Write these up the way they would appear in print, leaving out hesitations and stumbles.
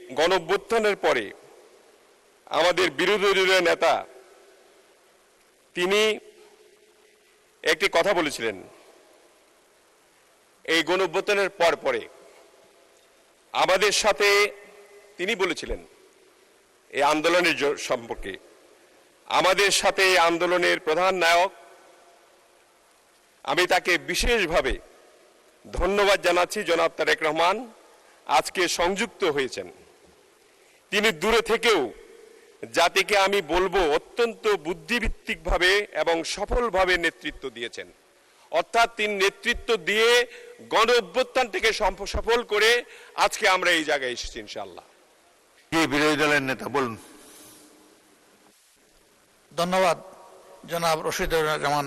গণঅভ্যুত্থানের পরে আমাদের বিরোধী দলীয় নেতা তিনি একটি কথা বলেছিলেন, এই গণঅভ্যুত্থানের পরে আমাদের সাথে তিনি বলেছিলেন এই আন্দোলনের সম্পর্কে, আমাদের সাথে এই আন্দোলনের প্রধান নায়ক, আমি তাকে বিশেষভাবে ধন্যবাদ জানাচ্ছি, জনাব তারেক রহমান আজকে সংযুক্ত হয়েছেন। তিনি দূরে থেকেও জাতিকে আমি বলবো অত্যন্ত বুদ্ধিভিত্তিকভাবে এবং সফলভাবে নেতৃত্ব দিয়েছেন। অর্থাৎ তিনি নেতৃত্ব দিয়ে গণ অভ্যুত্থানটাকে সফল করে আজকে আমরা এই জায়গায় এসেছি ইনশাআল্লাহ। বিরোধী দলের নেতা বলুন। ধন্যবাদ জনাব রশিদুজ্জামান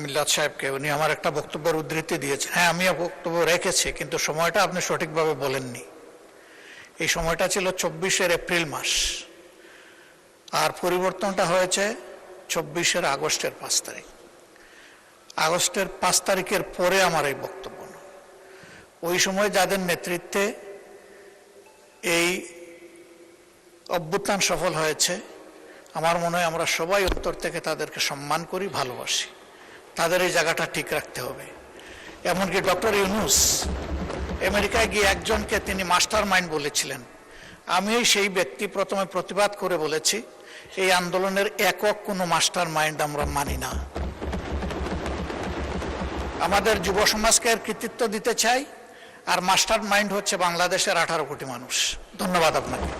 মিল্লাত সাহেবকে, উনি আমার একটা বক্তব্যের উদ্ধৃতি দিয়েছেন। হ্যাঁ, আমিও বক্তব্য রেখেছি, কিন্তু সময়টা আপনি সঠিকভাবে বলেননি। এই সময়টা ছিল 24 এপ্রিল মাস, আর পরিবর্তনটা হয়েছে 24 আগস্টের 5 তারিখ। আগস্টের 5 তারিখের পরে আমার এই বক্তব্য না। ওই সময় যাদের নেতৃত্বে এই অভ্যুত্থান সফল হয়েছে, আমার মনে হয় আমরা সবাই অন্তর থেকে তাদেরকে সম্মান করি, ভালোবাসি। তাদের এই জায়গাটা ঠিক রাখতে হবে। এমনকি ডক্টর ইউনূস আমেরিকায় গিয়ে একজনকে তিনি মাস্টার মাইন্ড বলেছিলেন। আমি সেই ব্যক্তি প্রথমে প্রতিবাদ করে বলেছি, এই আন্দোলনের একক কোনো মাস্টার মাইন্ড আমরা মানি না। আমাদের যুব সমাজকে এর কৃতিত্ব দিতে চাই, আর মাস্টার মাইন্ড হচ্ছে বাংলাদেশের 18 কোটি মানুষ। ধন্যবাদ আপনাকে।